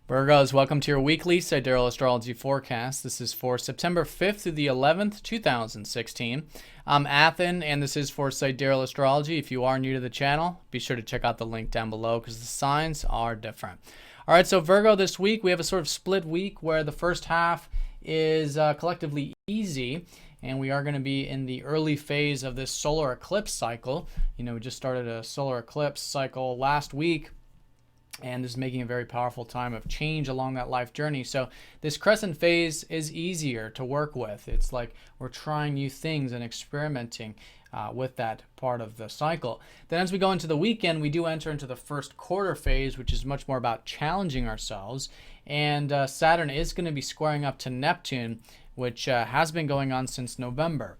Virgos, welcome to your weekly Sidereal Astrology forecast. This is for September 5th through the 11th, 2016. I'm Athen, and this is for Sidereal Astrology. If you are new to the channel, be sure to check out the link down below because the signs are different. All right, so Virgo, this week we have a sort of split week where the first half is collectively easy, and we are going to be in the early phase of this solar eclipse cycle. You know, we just started a solar eclipse cycle last week, and this is making a very powerful time of change along that life journey. So this crescent phase is easier to work with. It's like we're trying new things and experimenting with that part of the cycle. Then as we go into the weekend, we do enter into the first quarter phase, which is much more about challenging ourselves. And Saturn is going to be squaring up to Neptune, which has been going on since November.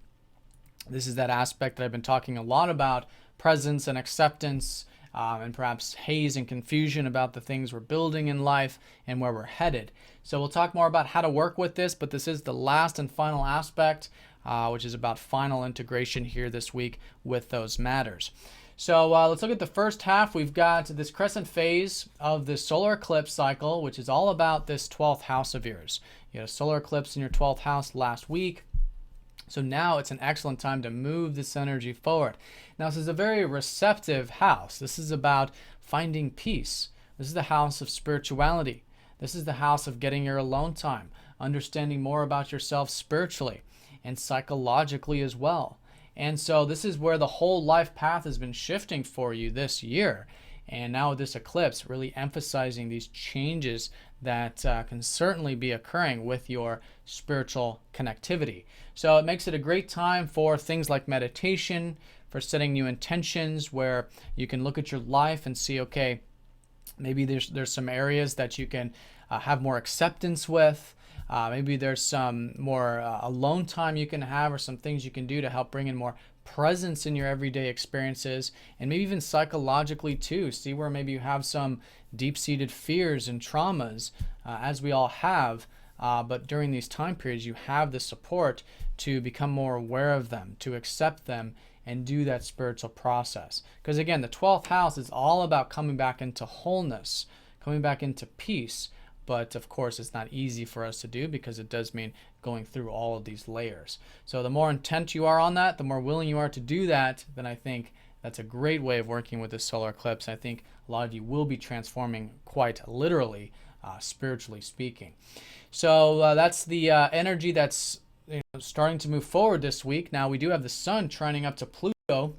This is that aspect that I've been talking a lot about, presence and acceptance, and perhaps haze and confusion about the things we're building in life and where we're headed. So we'll talk more about how to work with this, but this is the last and final aspect, which is about final integration here this week with those matters. So let's look at the first half. We've got this crescent phase of the solar eclipse cycle, which is all about this 12th house of yours. You had a solar eclipse in your 12th house last week. So now it's an excellent time to move this energy forward. Now, this is a very receptive house. This is about finding peace. This is the house of spirituality. This is the house of getting your alone time, understanding more about yourself spiritually and psychologically as well. And so this is where the whole life path has been shifting for you this year. And now with this eclipse, really emphasizing these changes that can certainly be occurring with your spiritual connectivity. So it makes it a great time for things like meditation, for setting new intentions, where you can look at your life and see, okay, maybe there's some areas that you can have more acceptance with. Maybe there's some more alone time you can have, or some things you can do to help bring in more presence in your everyday experiences, and maybe even psychologically too. See where maybe you have some deep-seated fears and traumas, as we all have, but during these time periods you have the support to become more aware of them, to accept them, and do that spiritual process. Because again, the 12th house is all about coming back into wholeness, coming back into peace. But of course, it's not easy for us to do because it does mean going through all of these layers. So the more intent you are on that, the more willing you are to do that, then I think that's a great way of working with this solar eclipse. I think a lot of you will be transforming quite literally, spiritually speaking. So that's the energy that's starting to move forward this week. Now we do have the sun trining up to Pluto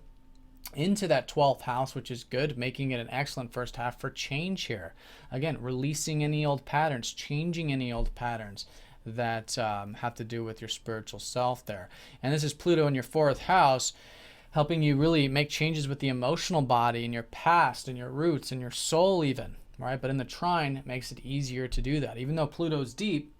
into that 12th house, which is good, making it an excellent first half for change here. Again, releasing any old patterns, changing any old patterns that have to do with your spiritual self there. And this is Pluto in your 4th house, helping you really make changes with the emotional body and your past and your roots and your soul even, right? But in the trine, it makes it easier to do that. Even though Pluto's deep,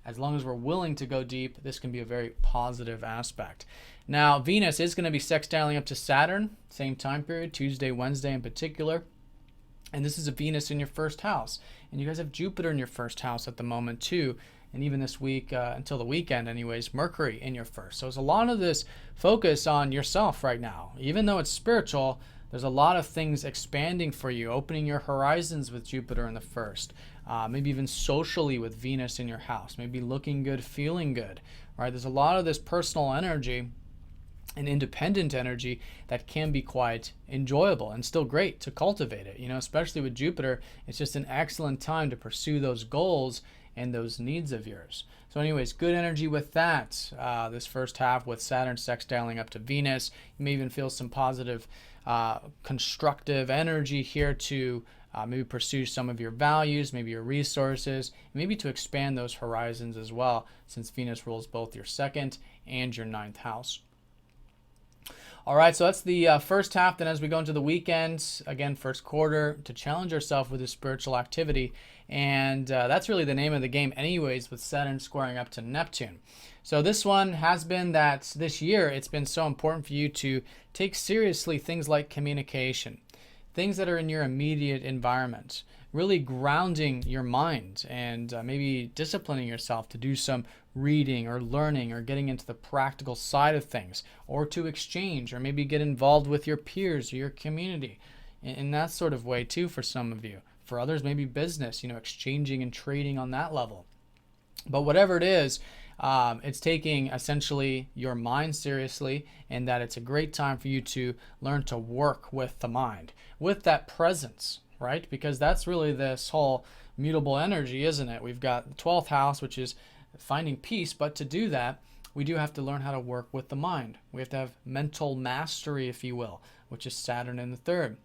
as long as we're willing to go deep, this can be a very positive aspect. Now, Venus is going to be sextiling up to Saturn, same time period, Tuesday, Wednesday in particular. And this is a Venus in your 1st house. And you guys have Jupiter in your 1st house at the moment too. And even this week, until the weekend anyways, Mercury in your 1st. So there's a lot of this focus on yourself right now. Even though it's spiritual, there's a lot of things expanding for you, opening your horizons with Jupiter in the 1st. Maybe even socially with Venus in your house. Maybe looking good, feeling good, right? There's a lot of this personal energy and independent energy that can be quite enjoyable and still great to cultivate it. You know, especially with Jupiter, it's just an excellent time to pursue those goals and those needs of yours. So anyways, good energy with that. This first half with Saturn sextiling up to Venus. You may even feel some positive, constructive energy here to maybe pursue some of your values, maybe your resources, maybe to expand those horizons as well, since Venus rules both your 2nd and your 9th house. All right, so that's the first half. Then as we go into the weekend, again, first quarter, to challenge ourselves with this spiritual activity. And that's really the name of the game anyways, with Saturn squaring up to Neptune. So this one has been that this year, it's been so important for you to take seriously things like communication, things that are in your immediate environment, really grounding your mind and maybe disciplining yourself to do some reading or learning or getting into the practical side of things, or to exchange or maybe get involved with your peers or your community in that sort of way too for some of you. For others, maybe business, exchanging and trading on that level. But whatever it is, it's taking essentially your mind seriously, and that it's a great time for you to learn to work with the mind, with that presence, right? Because that's really this whole mutable energy, isn't it? We've got the 12th house, which is finding peace, but to do that, we do have to learn how to work with the mind. We have to have mental mastery, if you will, which is Saturn in the third.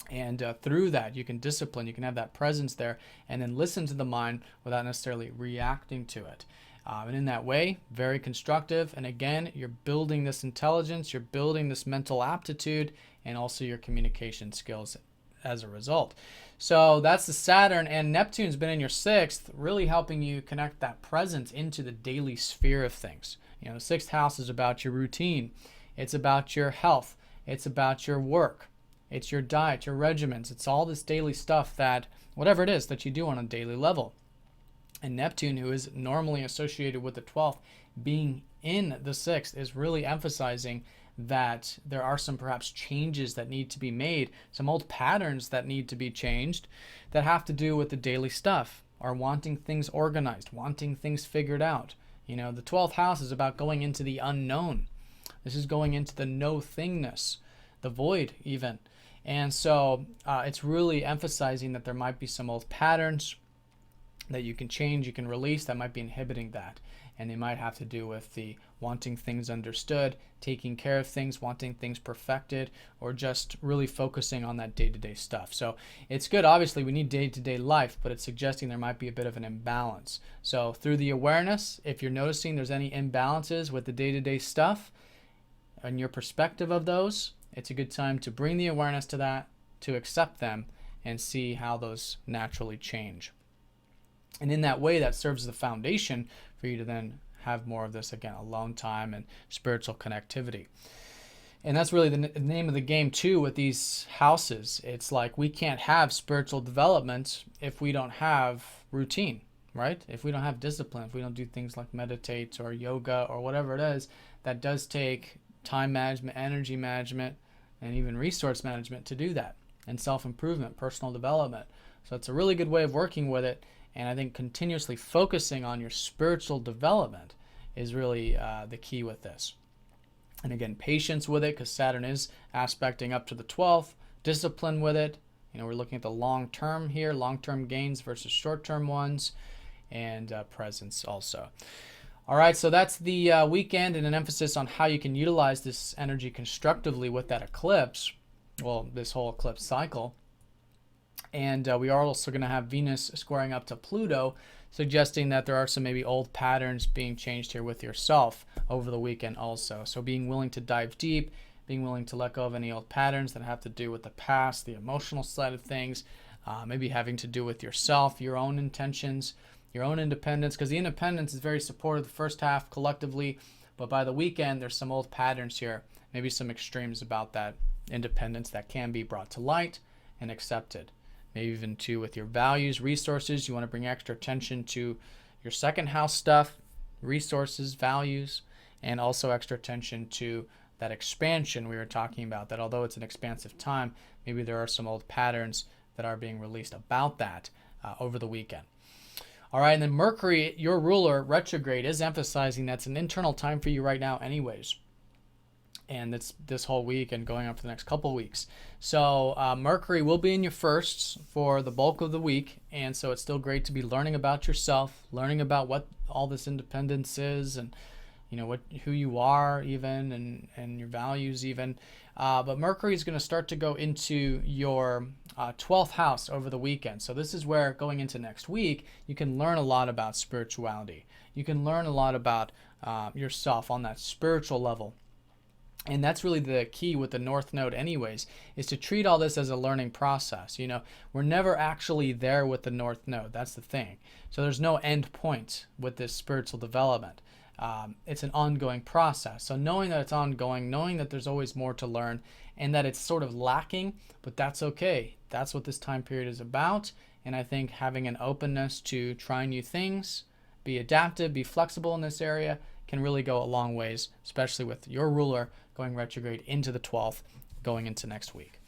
And through that, you can discipline, you can have that presence there, and then listen to the mind without necessarily reacting to it. And in that way, very constructive. And again, you're building this intelligence, you're building this mental aptitude, and also your communication skills as a result. So that's the Saturn, and Neptune's been in your 6th, really helping you connect that presence into the daily sphere of things. The 6th house is about your routine. It's about your health. It's about your work. It's your diet, your regimens. It's all this daily stuff that, whatever it is that you do on a daily level. And Neptune, who is normally associated with the 12th, being in the 6th, is really emphasizing that there are some perhaps changes that need to be made, some old patterns that need to be changed that have to do with the daily stuff, or wanting things organized, wanting things figured out. The 12th house is about going into the unknown. This is going into the no-thingness, the void even. And so it's really emphasizing that there might be some old patterns that you can change, you can release, that might be inhibiting that. And they might have to do with the wanting things understood, taking care of things, wanting things perfected, or just really focusing on that day-to-day stuff. So it's good. Obviously, we need day-to-day life, but it's suggesting there might be a bit of an imbalance. So through the awareness, if you're noticing there's any imbalances with the day-to-day stuff and your perspective of those, it's a good time to bring the awareness to that, to accept them, and see how those naturally change. And in that way, that serves as the foundation for you to then have more of this, again, alone time and spiritual connectivity. And that's really the name of the game, too, with these houses. It's like we can't have spiritual development if we don't have routine, right? If we don't have discipline, if we don't do things like meditate or yoga or whatever it is, that does take time management, energy management, and even resource management to do that, and self-improvement, personal development. So it's a really good way of working with it. And I think continuously focusing on your spiritual development is really the key with this. And again, patience with it, because Saturn is aspecting up to the 12th. Discipline with it. We're looking at the long term here, long-term gains versus short-term ones, and presence also. All right, so that's the weekend, and an emphasis on how you can utilize this energy constructively with that eclipse, well, this whole eclipse cycle. And we are also going to have Venus squaring up to Pluto, suggesting that there are some maybe old patterns being changed here with yourself over the weekend also. So being willing to dive deep, being willing to let go of any old patterns that have to do with the past, the emotional side of things, maybe having to do with yourself, your own intentions, your own independence, because the independence is very supportive the first half collectively, but by the weekend there's some old patterns here, maybe some extremes about that independence that can be brought to light and accepted. Maybe even too with your values, resources, you want to bring extra attention to your second house stuff, resources, values, and also extra attention to that expansion we were talking about, that although it's an expansive time, maybe there are some old patterns that are being released about that over the weekend. All right, and then Mercury, your ruler, retrograde, is emphasizing that's an internal time for you right now anyways. And it's this whole week and going on for the next couple of weeks. So Mercury will be in your firsts for the bulk of the week. And so it's still great to be learning about yourself, learning about what all this independence is, and who you are even, and your values even. But Mercury is going to start to go into your 12th house over the weekend. So this is where, going into next week, you can learn a lot about spirituality. You can learn a lot about yourself on that spiritual level. And that's really the key with the North Node anyways, is to treat all this as a learning process. We're never actually there with the North Node. That's the thing. So there's no end point with this spiritual development. It's an ongoing process. So knowing that it's ongoing, knowing that there's always more to learn, and that it's sort of lacking, but that's okay. That's what this time period is about. And I think having an openness to try new things, be adaptive, be flexible in this area, can really go a long ways, especially with your ruler going retrograde into the 12th going into next week.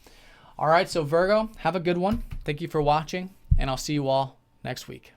All right, so Virgo, have a good one. Thank you for watching, and I'll see you all next week.